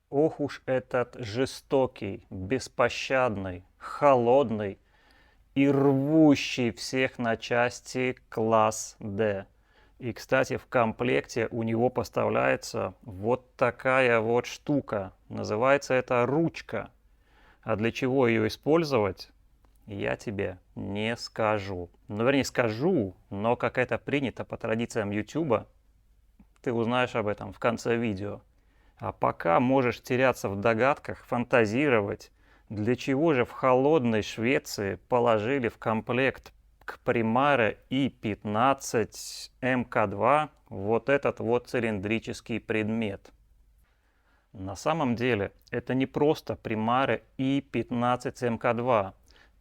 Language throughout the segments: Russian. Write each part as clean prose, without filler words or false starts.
Ох уж этот жестокий, беспощадный, холодный и рвущий всех на части класс D. И, кстати, в комплекте у него поставляется вот такая вот штука. Называется это ручка. А для чего ее использовать, я тебе не скажу. Ну, вернее, скажу, но как это принято по традициям YouTube, ты узнаешь об этом в конце видео. А пока можешь теряться в догадках, фантазировать, для чего же в холодной Швеции положили в комплект к Primare i15 МК2 вот этот вот цилиндрический предмет. На самом деле это не просто Primare i15 МК2,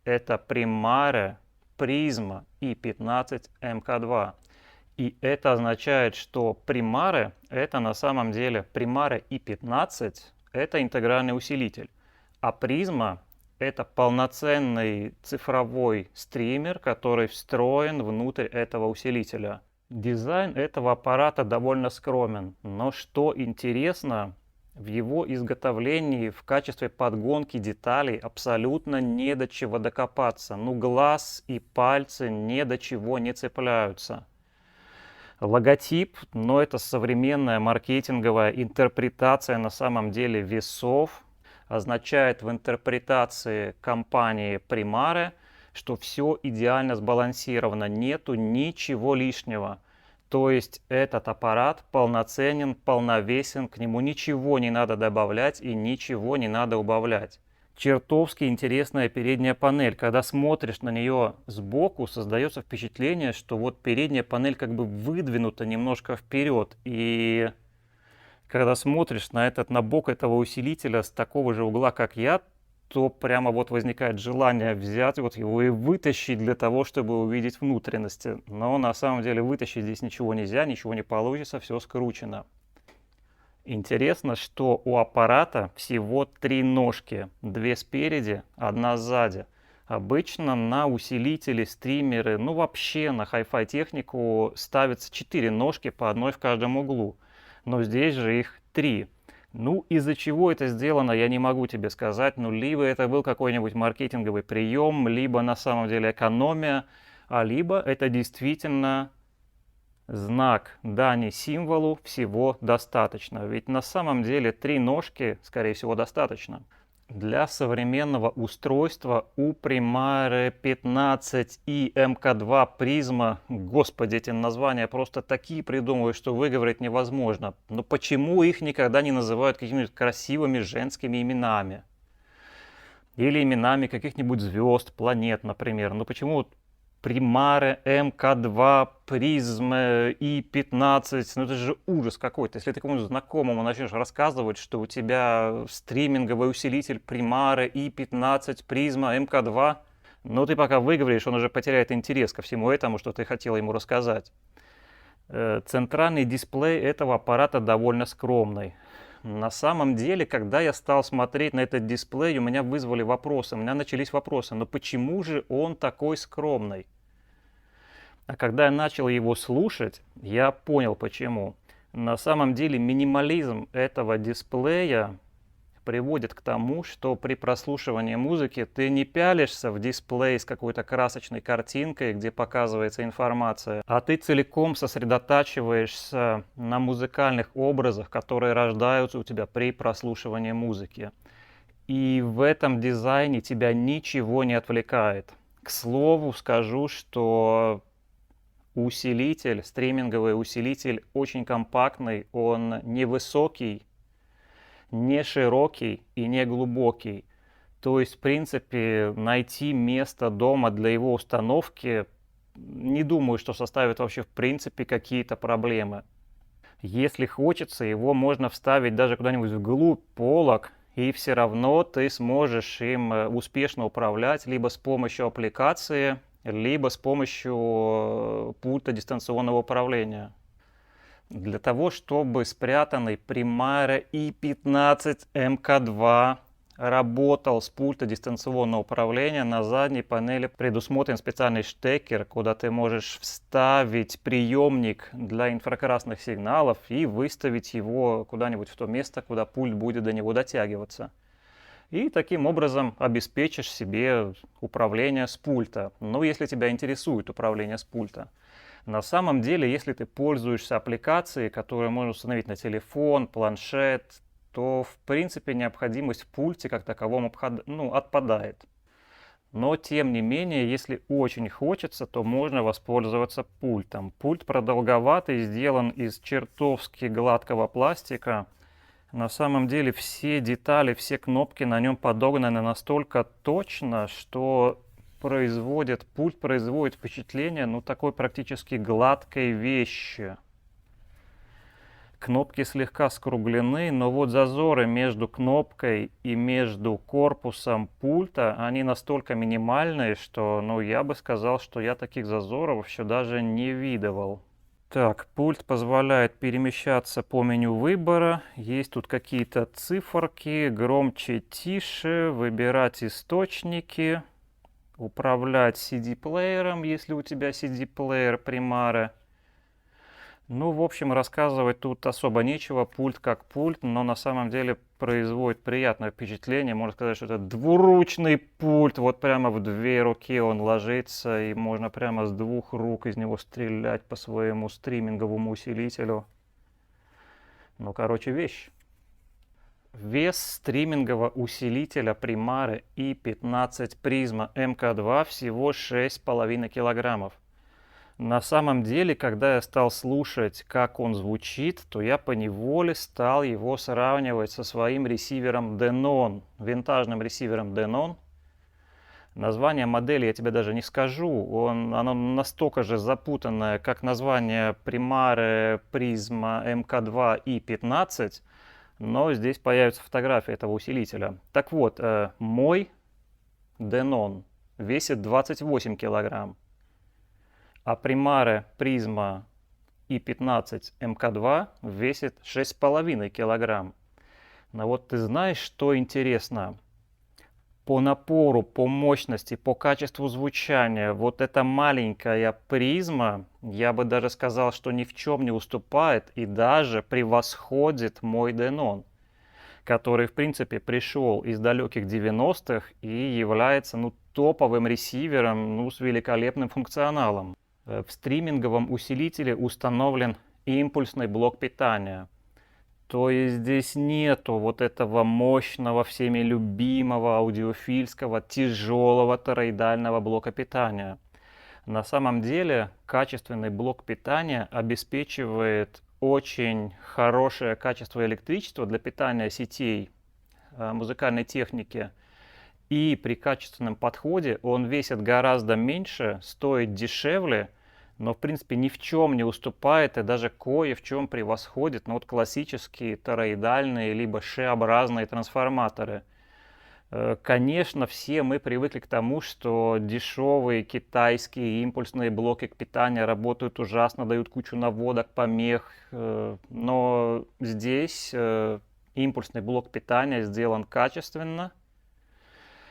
это Primare Prisma i15 МК2. И это означает, что Primare это на самом деле Primare i15 это интегральный усилитель, а Prisma это полноценный цифровой стример, который встроен внутрь этого усилителя. Дизайн этого аппарата довольно скромен, но что интересно, в его изготовлении в качестве подгонки деталей абсолютно не до чего докопаться. Ну, глаз и пальцы ни до чего не цепляются. Логотип, но это современная маркетинговая интерпретация на самом деле весов, означает в интерпретации компании Primare, что все идеально сбалансировано, нету ничего лишнего. То есть этот аппарат полноценен, полновесен, к нему ничего не надо добавлять и ничего не надо убавлять. Чертовски интересная передняя панель. Когда смотришь на нее сбоку, создается впечатление, что вот передняя панель как бы выдвинута немножко вперед. И когда смотришь на бок этого усилителя с такого же угла, как я, то прямо вот возникает желание взять вот его и вытащить для того, чтобы увидеть внутренности. Но на самом деле вытащить здесь ничего нельзя, ничего не получится, все скручено. Интересно, что у аппарата всего 3 ножки, 2 спереди, 1 сзади. Обычно на усилители, стримеры, ну вообще на Hi-Fi технику ставятся 4 ножки по одной в каждом углу. Но здесь же их 3. Ну, из-за чего это сделано, я не могу тебе сказать. Ну, либо это был какой-нибудь маркетинговый прием, либо на самом деле экономия, а либо это действительно знак дани символу всего достаточно. Ведь на самом деле 3 ножки, скорее всего, достаточно. Для современного устройства у Primare 15 и МК2 Prisma, господи, эти названия просто такие придумывают, что выговорить невозможно. Но почему их никогда не называют какими-нибудь красивыми женскими именами? Или именами каких-нибудь звезд, планет, например. Ну почему вот Primare, МК2, Prism и 15, ну это же ужас какой-то. Если ты кому-нибудь знакомому начнешь рассказывать, что у тебя стриминговый усилитель Primare и 15, Prisma, МК2, ну ты пока выговоришь, он уже потеряет интерес ко всему этому, что ты хотел ему рассказать. Центральный дисплей этого аппарата довольно скромный. На самом деле, когда я стал смотреть на этот дисплей, у меня вызвали вопросы. У меня начались вопросы, но почему же он такой скромный? А когда я начал его слушать, я понял почему. На самом деле минимализм этого дисплея приводит к тому, что при прослушивании музыки ты не пялишься в дисплей с какой-то красочной картинкой, где показывается информация, а ты целиком сосредотачиваешься на музыкальных образах, которые рождаются у тебя при прослушивании музыки. И в этом дизайне тебя ничего не отвлекает. К слову скажу, что усилитель, стриминговый усилитель очень компактный, он невысокий, не широкий и не глубокий. То есть, в принципе, найти место дома для его установки, не думаю, что составит вообще в принципе какие-то проблемы. Если хочется, его можно вставить даже куда-нибудь вглубь полок, и все равно ты сможешь им успешно управлять либо с помощью аппликации, либо с помощью пульта дистанционного управления. Для того, чтобы спрятанный Primare i15 МК2 работал с пульта дистанционного управления. На задней панели предусмотрен специальный штекер, куда ты можешь вставить приемник для инфракрасных сигналов и выставить его куда-нибудь в то место, куда пульт будет до него дотягиваться. И таким образом обеспечишь себе управление с пульта. Ну, если тебя интересует управление с пульта. На самом деле, если ты пользуешься аппликацией, которую можно установить на телефон, планшет, то в принципе необходимость в пульте как таковом отпадает. Но тем не менее, если очень хочется, то можно воспользоваться пультом. Пульт продолговатый, сделан из чертовски гладкого пластика. На самом деле все детали, все кнопки на нем подогнаны настолько точно, что пульт производит впечатление, такой практически гладкой вещи. Кнопки слегка скруглены, но вот зазоры между кнопкой и между корпусом пульта, они настолько минимальные, что, я бы сказал, что я таких зазоров еще даже не видывал. Так, пульт позволяет перемещаться по меню выбора. Есть тут какие-то циферки, громче, тише, выбирать источники, управлять CD-плеером, если у тебя CD-плеер Primare. В общем, рассказывать тут особо нечего. Пульт как пульт, но на самом деле производит приятное впечатление. Можно сказать, что это двуручный пульт. Вот прямо в 2 руки он ложится, и можно прямо с 2 рук из него стрелять по своему стриминговому усилителю. Короче, вещь. Вес стримингового усилителя Primare i15 Prisma MK2 всего 6,5 килограммов. На самом деле, когда я стал слушать, как он звучит, то я поневоле стал его сравнивать со своим ресивером Denon, винтажным ресивером Denon. Название модели я тебе даже не скажу, оно настолько же запутанное, как название Primare Prisma MK2 i15, но здесь появится фотография этого усилителя. Так вот, мой Denon весит 28 килограмм. А Primare Prisma i15 MK2 весит 6,5 килограмм. Но вот ты знаешь, что интересно? По напору, по мощности, по качеству звучания, вот эта маленькая призма, я бы даже сказал, что ни в чем не уступает и даже превосходит мой Denon, который, в принципе, пришел из далеких 90-х и является, топовым ресивером, с великолепным функционалом. В стриминговом усилителе установлен импульсный блок питания. То есть здесь нету вот этого мощного, всеми любимого аудиофильского тяжелого тороидального блока питания. На самом деле качественный блок питания обеспечивает очень хорошее качество электричества для питания сетей музыкальной техники. И при качественном подходе он весит гораздо меньше, стоит дешевле, но в принципе ни в чем не уступает и даже кое в чем превосходит классические тороидальные либо Ш-образные трансформаторы. Конечно, все мы привыкли к тому, что дешевые китайские импульсные блоки питания работают ужасно, дают кучу наводок, помех, но здесь импульсный блок питания сделан качественно.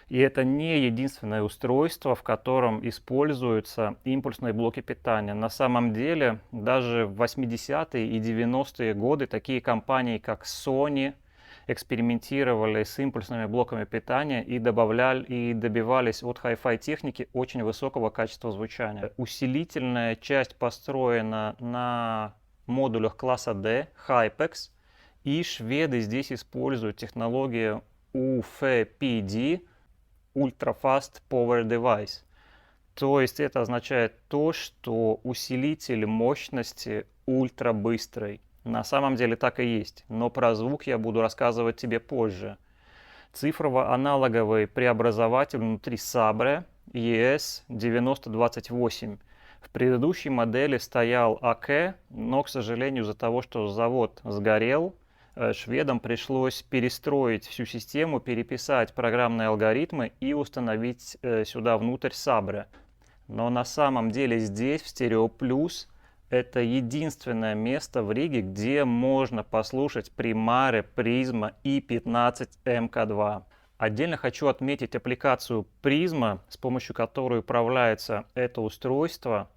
И это не единственное устройство, в котором используются импульсные блоки питания. На самом деле, даже в 80-е и 90-е годы такие компании, как Sony, экспериментировали с импульсными блоками питания и добивались от Hi-Fi техники очень высокого качества звучания. Усилительная часть построена на модулях класса D, Hypex, и шведы здесь используют технологию UFPD, Ultra Fast Power Device. То есть это означает то, что усилитель мощности ультрабыстрый. На самом деле так и есть, но про звук я буду рассказывать тебе позже. Цифрово-аналоговый преобразователь внутри Sabre ES9028. В предыдущей модели стоял АК, но, к сожалению, из-за того, что завод сгорел, шведам пришлось перестроить всю систему, переписать программные алгоритмы и установить сюда внутрь Sabre. Но на самом деле здесь, в Stereo Plus, это единственное место в Риге, где можно послушать Primare Prisma i15 MK2. Отдельно хочу отметить аппликацию Prisma, с помощью которой управляется это устройство.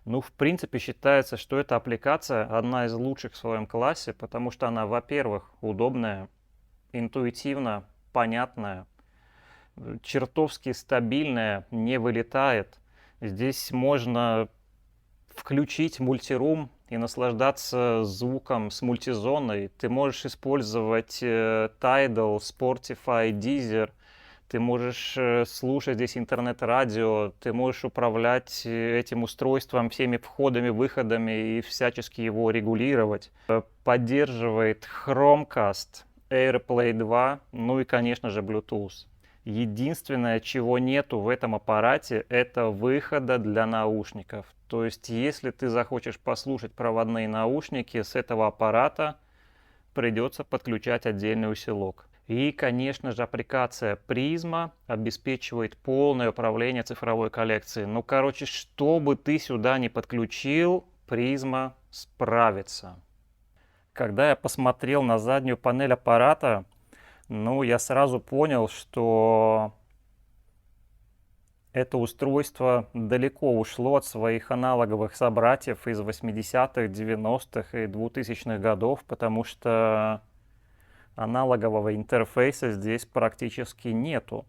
Ну, в принципе, считается, что эта аппликация одна из лучших в своем классе, потому что она, во-первых, удобная, интуитивно, понятная, чертовски стабильная, не вылетает. Здесь можно включить мультирум и наслаждаться звуком с мультизоной. Ты можешь использовать Tidal, Spotify, Deezer. Ты можешь слушать здесь интернет-радио, ты можешь управлять этим устройством, всеми входами, выходами и всячески его регулировать. Поддерживает Chromecast, AirPlay 2, ну и, конечно же, Bluetooth. Единственное, чего нету в этом аппарате, это выхода для наушников. То есть, если ты захочешь послушать проводные наушники с этого аппарата, придется подключать отдельный усилок. И, конечно же, аппликация Prisma обеспечивает полное управление цифровой коллекцией. Ну, короче, что бы ты сюда ни подключил, Prisma справится. Когда я посмотрел на заднюю панель аппарата, ну, я сразу понял, что это устройство далеко ушло от своих аналоговых собратьев из 80-х, 90-х и 2000-х годов, потому что аналогового интерфейса здесь практически нету.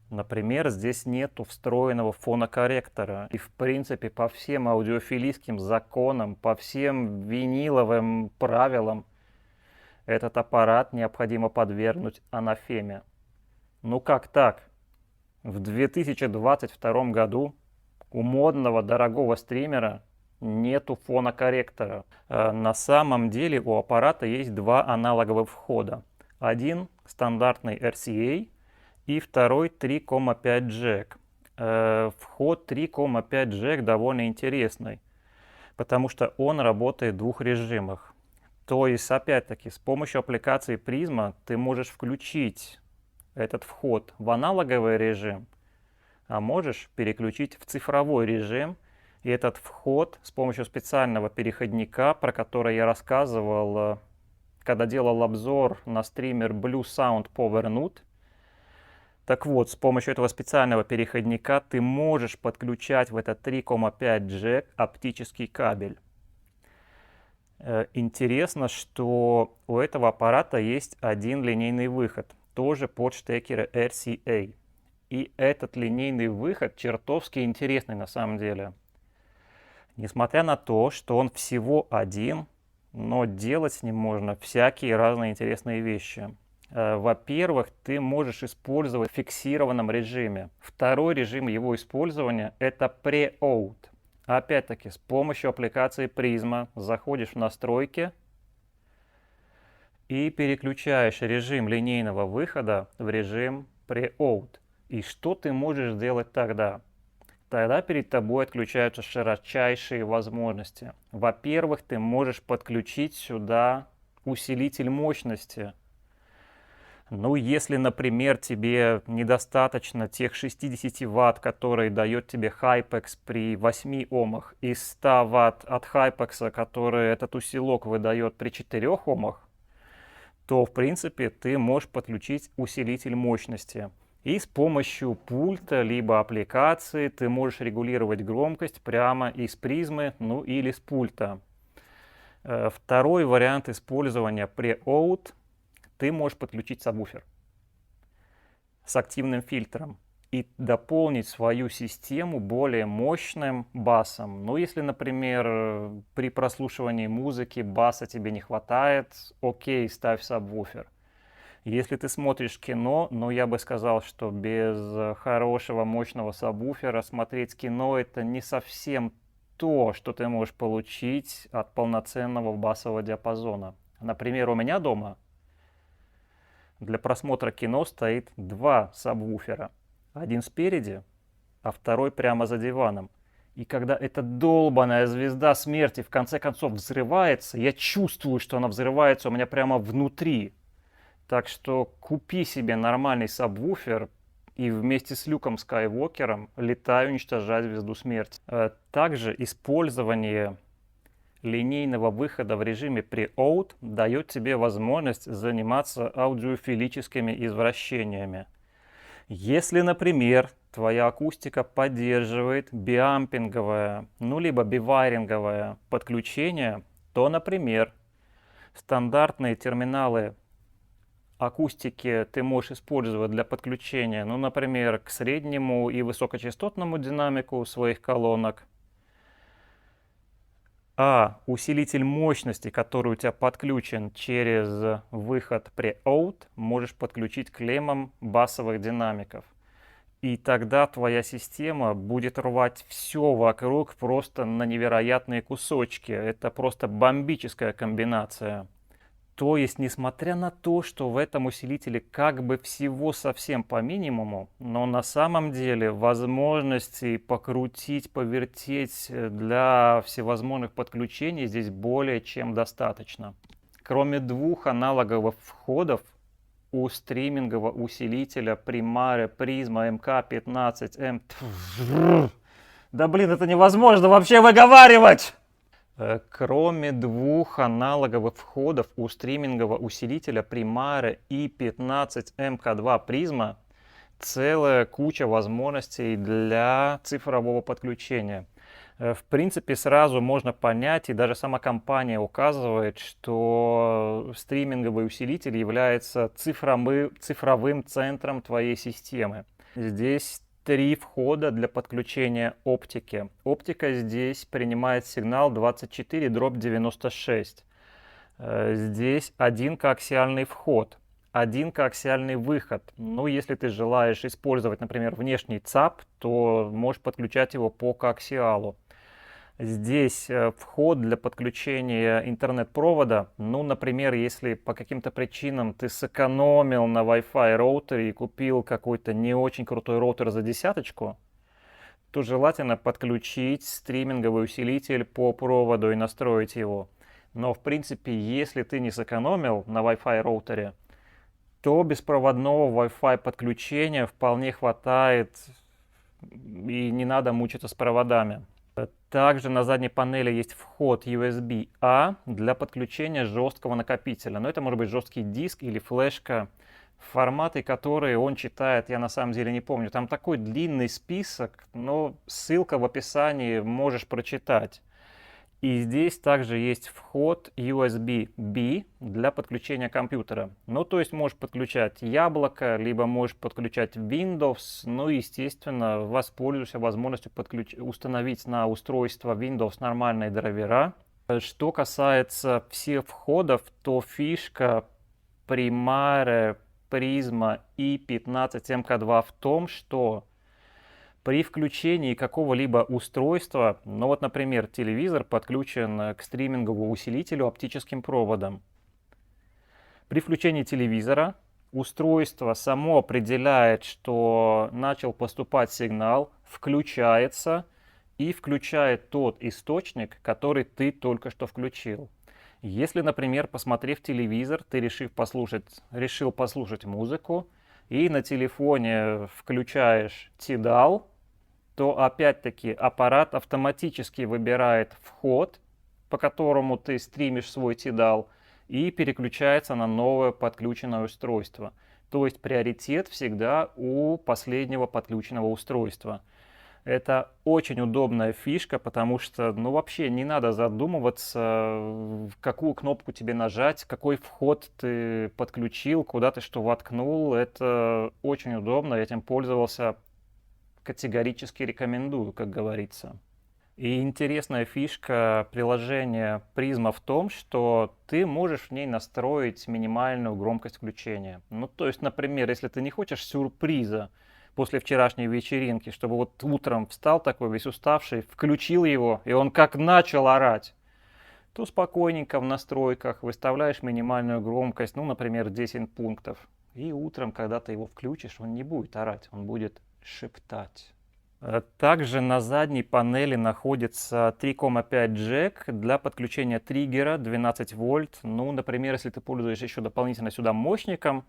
Например, здесь нету встроенного фонокорректора. И в принципе по всем аудиофилийским законам, по всем виниловым правилам этот аппарат необходимо подвергнуть анафеме. Ну как так? В 2022 году у модного дорогого стримера нету фонокорректора. На самом деле у аппарата есть два аналоговых входа. Один стандартный RCA и второй 3,5 джек. Вход 3,5 джек довольно интересный, потому что он работает в двух режимах. То есть, опять-таки, с помощью аппликации Prisma ты можешь включить этот вход в аналоговый режим, а можешь переключить в цифровой режим. И этот вход с помощью специального переходника, про который я рассказывал, когда делал обзор на стример Blue Sound Power Nut. Так вот, с помощью этого специального переходника ты можешь подключать в этот 3,5 джек оптический кабель. Интересно, что у этого аппарата есть один линейный выход, тоже под штекеры RCA. И этот линейный выход чертовски интересный на самом деле. Несмотря на то, что он всего один, но делать с ним можно всякие разные интересные вещи. Во-первых, ты можешь использовать в фиксированном режиме. Второй режим его использования – это Pre-Out. Опять-таки, с помощью аппликации Prisma заходишь в настройки и переключаешь режим линейного выхода в режим Pre-Out. И что ты можешь сделать тогда? Тогда перед тобой отключаются широчайшие возможности. Во-первых, ты можешь подключить сюда усилитель мощности. Ну, если, например, тебе недостаточно тех 60 Вт, которые дает тебе Hypex при 8 Омах, и 100 Вт от Hypex, который этот усилок выдает при 4 Омах, то, в принципе, ты можешь подключить усилитель мощности. И с помощью пульта либо аппликации ты можешь регулировать громкость прямо из призмы, ну или с пульта. Второй вариант использования Pre-Out – ты можешь подключить сабвуфер с активным фильтром и дополнить свою систему более мощным басом. Ну, если, например, при прослушивании музыки баса тебе не хватает, окей, ставь сабвуфер. Если ты смотришь кино, ну, я бы сказал, что без хорошего мощного сабвуфера смотреть кино – это не совсем то, что ты можешь получить от полноценного басового диапазона. Например, у меня дома для просмотра кино стоит два сабвуфера. Один спереди, а второй прямо за диваном. И когда эта долбаная звезда смерти в конце концов взрывается, я чувствую, что она взрывается у меня прямо внутри. Так что купи себе нормальный сабвуфер и вместе с Люком Скайуокером летай уничтожать звезду смерти. Также использование линейного выхода в режиме Pre-Out дает тебе возможность заниматься аудиофилическими извращениями. Если, например, твоя акустика поддерживает биампинговое, ну либо бивайринговое подключение, то, например, стандартные терминалы акустики ты можешь использовать для подключения, ну, например, к среднему и высокочастотному динамику своих колонок, а усилитель мощности, который у тебя подключен через выход Pre-Out, можешь подключить к леммам басовых динамиков. И тогда твоя система будет рвать все вокруг просто на невероятные кусочки. Это просто бомбическая комбинация. То есть, несмотря на то, что в этом усилителе как бы всего совсем по минимуму, но на самом деле возможностей покрутить, повертеть для всевозможных подключений здесь более чем достаточно. Кроме двух аналоговых входов, у стримингового усилителя Primare Prisma MK15M... Да блин, это невозможно вообще выговаривать! Кроме двух аналоговых входов у стримингового усилителя Primare i15MK2 Prisma целая куча возможностей для цифрового подключения. В принципе, сразу можно понять, и даже сама компания указывает, что стриминговый усилитель является цифровым центром твоей системы. Здесь 3 входа для подключения оптики. Оптика здесь принимает сигнал 24/96. Здесь один коаксиальный вход, один коаксиальный выход. Ну, если ты желаешь использовать, например, внешний ЦАП, то можешь подключать его по коаксиалу. Здесь вход для подключения интернет-провода. Ну, например, если по каким-то причинам ты сэкономил на Wi-Fi роутере и купил какой-то не очень крутой роутер за десяточку, то желательно подключить стриминговый усилитель по проводу и настроить его. Но, в принципе, если ты не сэкономил на Wi-Fi роутере, то беспроводного Wi-Fi подключения вполне хватает и не надо мучиться с проводами. Также на задней панели есть вход USB-A для подключения жесткого накопителя. Но это может быть жесткий диск или флешка, форматы, которые он читает, я на самом деле не помню. Там такой длинный список, но ссылка в описании, можешь прочитать. И здесь также есть вход USB-B для подключения компьютера. Ну, то есть можешь подключать яблоко, либо можешь подключать Windows. Ну, естественно, воспользуйся возможностью установить на устройство Windows нормальные драйвера. Что касается всех входов, то фишка Primare Prisma i15MK2 в том, что при включении какого-либо устройства, ну вот, например, телевизор подключен к стриминговому усилителю оптическим проводом. При включении телевизора устройство само определяет, что начал поступать сигнал, включается и включает тот источник, который ты только что включил. Если, например, посмотрев телевизор, ты решил послушать музыку, и на телефоне включаешь Tidal, то опять-таки аппарат автоматически выбирает вход, по которому ты стримишь свой Tidal, и переключается на новое подключенное устройство. То есть приоритет всегда у последнего подключенного устройства. Это очень удобная фишка, потому что, ну, вообще не надо задумываться, какую кнопку тебе нажать, какой вход ты подключил, куда ты что воткнул. Это очень удобно, я этим пользовался, категорически рекомендую, как говорится. И интересная фишка приложения Prisma в том, что ты можешь в ней настроить минимальную громкость включения. Ну, то есть, например, если ты не хочешь сюрприза после вчерашней вечеринки, чтобы вот утром встал такой весь уставший, включил его, и он как начал орать, то спокойненько в настройках выставляешь минимальную громкость, ну, например, 10 пунктов. И утром, когда ты его включишь, он не будет орать, он будет шептать. Также на задней панели находится 3,5 джек для подключения триггера 12 вольт. Ну, например, если ты пользуешься еще дополнительно сюда мощником,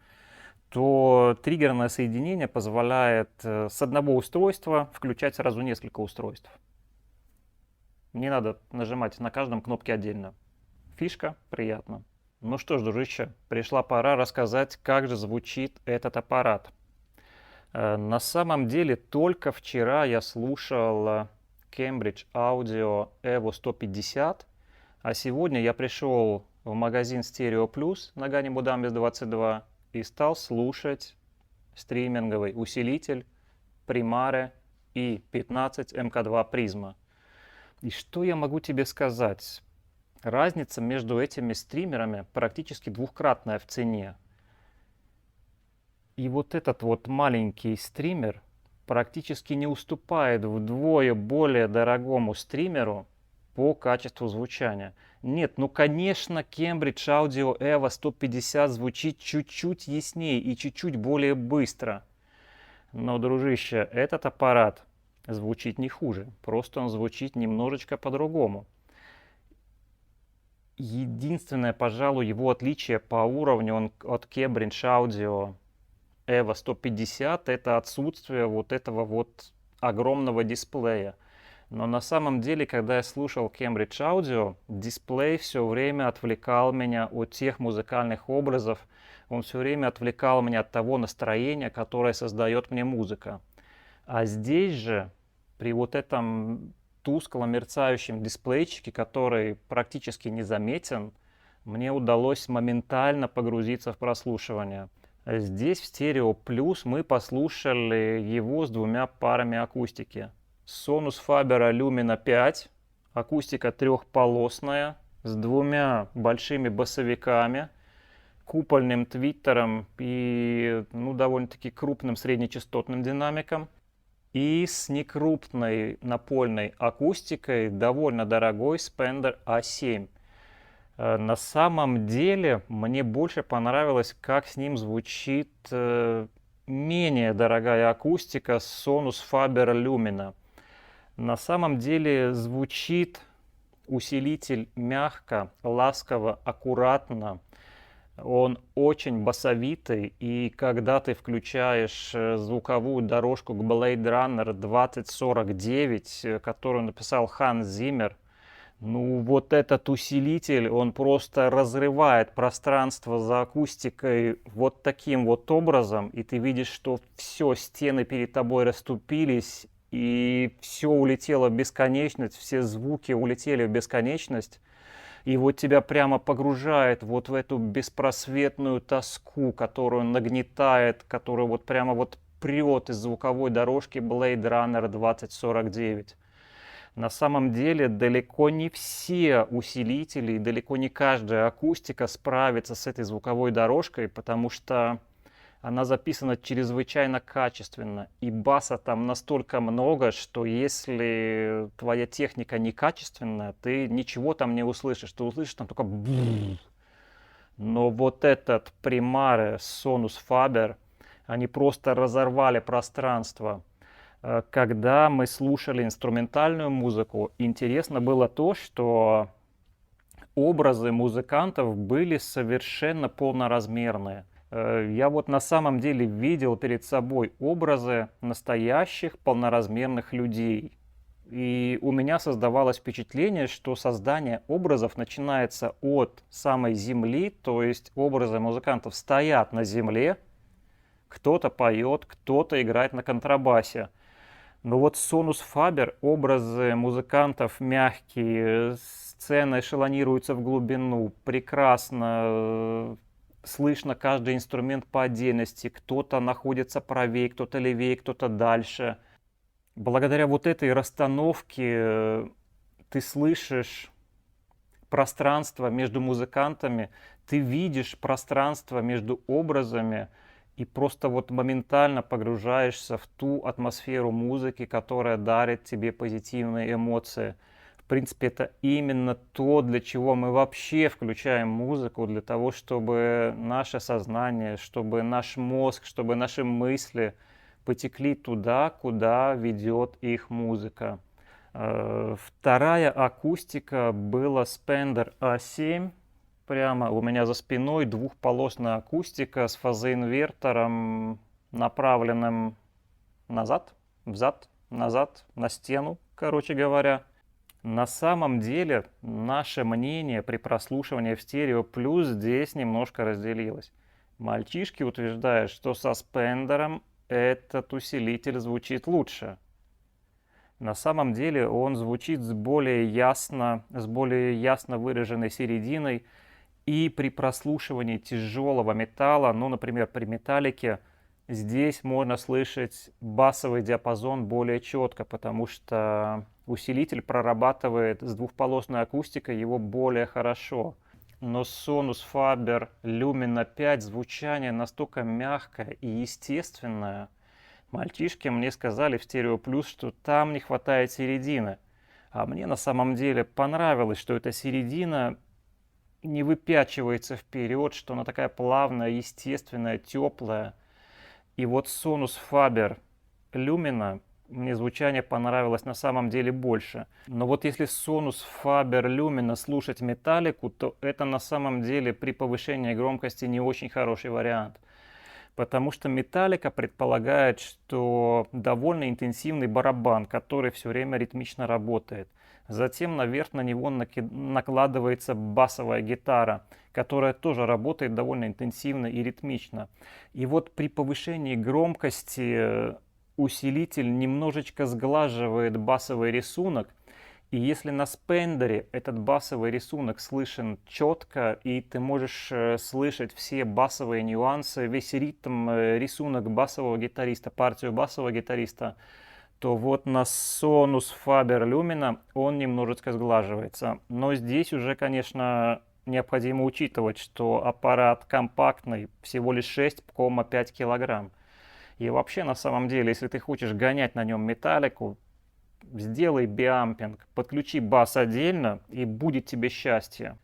то триггерное соединение позволяет с одного устройства включать сразу несколько устройств. Не надо нажимать на каждом кнопки отдельно. Фишка приятно. Ну что ж, дружище, пришла пора рассказать, как же звучит этот аппарат. На самом деле, только вчера я слушал Cambridge Audio Evo 150, а сегодня я пришел в магазин Stereo Plus на Гане Будамбис 22 и стал слушать стриминговый усилитель Primare i15 MK2 Prisma. И что я могу тебе сказать? Разница между этими стримерами практически двукратная в цене. И вот этот вот маленький стример практически не уступает вдвое более дорогому стримеру по качеству звучания. Нет, ну конечно, Cambridge Audio Evo 150 звучит чуть-чуть яснее и чуть-чуть более быстро. Но, дружище, этот аппарат звучит не хуже, просто он звучит немножечко по-другому. Единственное, пожалуй, его отличие по уровню от Cambridge Audio Evo 150 это отсутствие вот этого вот огромного дисплея. Но на самом деле, когда я слушал Cambridge Audio, дисплей все время отвлекал меня от тех музыкальных образов, он все время отвлекал меня от того настроения, которое создает мне музыка. А здесь же, при вот этом тускло мерцающем дисплейчике, который практически незаметен, мне удалось моментально погрузиться в прослушивание. Здесь в Stereo Plus мы послушали его с двумя парами акустики. Sonus Faber Lumina 5, акустика трехполосная, с двумя большими басовиками, купольным твиттером и довольно-таки крупным среднечастотным динамиком. И с некрупной напольной акустикой довольно дорогой Spender A7. На самом деле мне больше понравилось, как с ним звучит менее дорогая акустика Sonus Faber Lumina. На самом деле звучит усилитель мягко, ласково, аккуратно. Он очень басовитый, и когда ты включаешь звуковую дорожку к Blade Runner 2049, которую написал Ханс Зиммер, ну вот этот усилитель, он просто разрывает пространство за акустикой вот таким вот образом, и ты видишь, что все, стены перед тобой расступились, и все улетело в бесконечность, все звуки улетели в бесконечность, и вот тебя прямо погружает вот в эту беспросветную тоску, которую нагнетает, которую вот прямо вот прет из звуковой дорожки Blade Runner 2049. На самом деле далеко не все усилители, далеко не каждая акустика справится с этой звуковой дорожкой, потому что она записана чрезвычайно качественно. И баса там настолько много, что если твоя техника некачественная, ты ничего там не услышишь. Ты услышишь там только бррр. Но вот этот Primare Sonus Faber, они просто разорвали пространство. Когда мы слушали инструментальную музыку, интересно было то, что образы музыкантов были совершенно полноразмерные. Я вот на самом деле видел перед собой образы настоящих полноразмерных людей. И у меня создавалось впечатление, что создание образов начинается от самой земли, то есть образы музыкантов стоят на земле, кто-то поет, кто-то играет на контрабасе. Но вот Sonus Faber, образы музыкантов мягкие, сцена эшелонируется в глубину, прекрасно слышно каждый инструмент по отдельности, кто-то находится правее, кто-то левее, кто-то дальше. Благодаря вот этой расстановке ты слышишь пространство между музыкантами, ты видишь пространство между образами, и просто вот моментально погружаешься в ту атмосферу музыки, которая дарит тебе позитивные эмоции. В принципе, это именно то, для чего мы вообще включаем музыку, для того, чтобы наше сознание, чтобы наш мозг, чтобы наши мысли потекли туда, куда ведет их музыка. Вторая акустика была Spender A7. Прямо у меня за спиной двухполосная акустика с фазоинвертором, направленным назад, взад, назад, на стену, короче говоря. На самом деле наше мнение при прослушивании в Stereo Plus здесь немножко разделилось. Мальчишки утверждают, что со Спендером этот усилитель звучит лучше. На самом деле он звучит с более ясно выраженной серединой, и при прослушивании тяжелого металла, ну, например, при металлике, здесь можно слышать басовый диапазон более четко, потому что усилитель прорабатывает с двухполосной акустикой его более хорошо. Но Sonus Faber Lumina 5 звучание настолько мягкое и естественное. Мальчишки мне сказали в Stereo Plus, что там не хватает середины. А мне на самом деле понравилось, что эта середина не выпячивается вперед, что она такая плавная, естественная, теплая. И вот Sonus Faber Lumina мне звучание понравилось на самом деле больше. Но вот если Sonus Faber Lumina слушать металлику, то это на самом деле при повышении громкости не очень хороший вариант. Потому что металлика предполагает, что довольно интенсивный барабан, который все время ритмично работает. Затем наверх на него накладывается басовая гитара, которая тоже работает довольно интенсивно и ритмично. И вот при повышении громкости усилитель немножечко сглаживает басовый рисунок. И если на спендере этот басовый рисунок слышен четко, и ты можешь слышать все басовые нюансы, весь ритм, рисунок басового гитариста, партию басового гитариста, то вот на Sonus Faber Lumina он немножечко сглаживается. Но здесь уже, конечно, необходимо учитывать, что аппарат компактный, всего лишь 6,5 килограмм. И вообще, на самом деле, если ты хочешь гонять на нем металлику, сделай биампинг, подключи бас отдельно, и будет тебе счастье.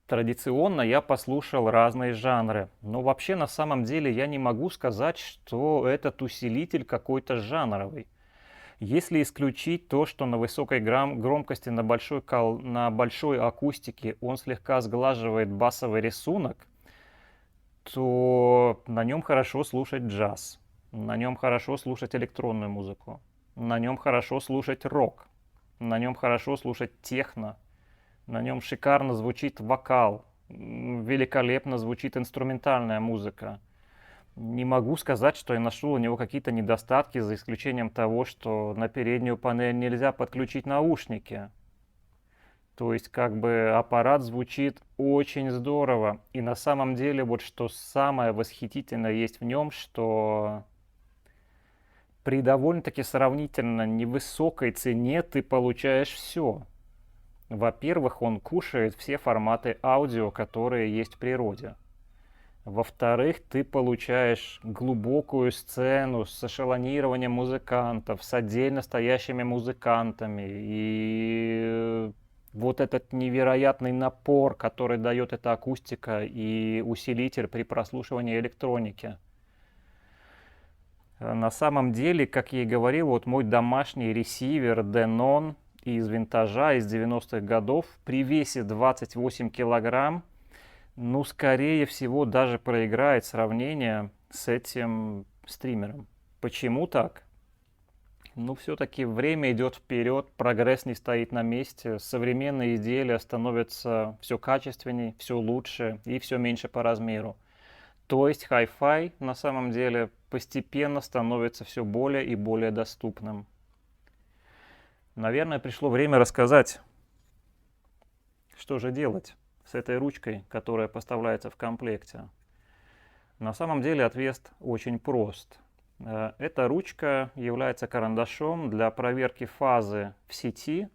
Традиционно я послушал разные жанры, но вообще на самом деле я не могу сказать, что этот усилитель какой-то жанровый. Если исключить то, что на высокой громкости, на большой акустике он слегка сглаживает басовый рисунок, то на нем хорошо слушать джаз, на нем хорошо слушать электронную музыку, на нем хорошо слушать рок, на нем хорошо слушать техно, на нем шикарно звучит вокал, великолепно звучит инструментальная музыка. Не могу сказать, что я нашел у него какие-то недостатки, за исключением того, что на переднюю панель нельзя подключить наушники. То есть как бы аппарат звучит очень здорово. И на самом деле вот что самое восхитительное есть в нем, что при довольно-таки сравнительно невысокой цене ты получаешь все. Во-первых, он кушает все форматы аудио, которые есть в природе. Во-вторых, ты получаешь глубокую сцену с эшелонированием музыкантов, с отдельно стоящими музыкантами. И вот этот невероятный напор, который дает эта акустика и усилитель при прослушивании электроники. На самом деле, как я и говорил, вот мой домашний ресивер Denon из винтажа из 90-х годов при весе 28 килограмм, ну, скорее всего, даже проиграет сравнение с этим стримером. Почему так? Ну, все-таки время идет вперед, прогресс не стоит на месте, современные изделия становятся все качественнее, все лучше и все меньше по размеру. То есть Hi-Fi на самом деле постепенно становится все более и более доступным. Наверное, пришло время рассказать, что же делать с этой ручкой, которая поставляется в комплекте. На самом деле ответ очень прост. Эта ручка является карандашом для проверки фазы в сети,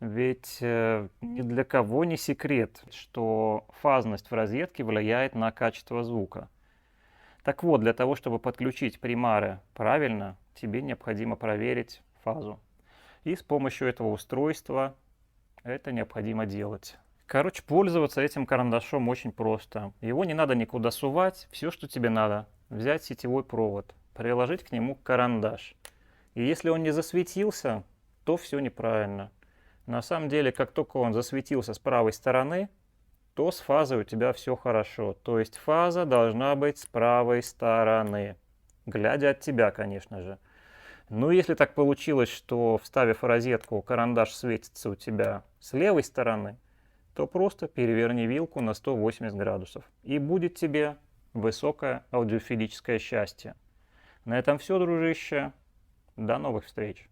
ведь ни для кого не секрет, что фазность в розетке влияет на качество звука. Так вот, для того, чтобы подключить примары правильно, тебе необходимо проверить фазу. И с помощью этого устройства это необходимо делать. Короче, пользоваться этим карандашом очень просто. Его не надо никуда сувать. Все, что тебе надо, взять сетевой провод, приложить к нему карандаш. И если он не засветился, то все неправильно. На самом деле, как только он засветился с правой стороны, то с фазой у тебя все хорошо. То есть фаза должна быть с правой стороны. Глядя от тебя, конечно же. Ну, если так получилось, что, вставив в розетку, карандаш светится у тебя с левой стороны, то просто переверни вилку на 180 градусов. И будет тебе высокое аудиофилическое счастье. На этом все, дружище. До новых встреч.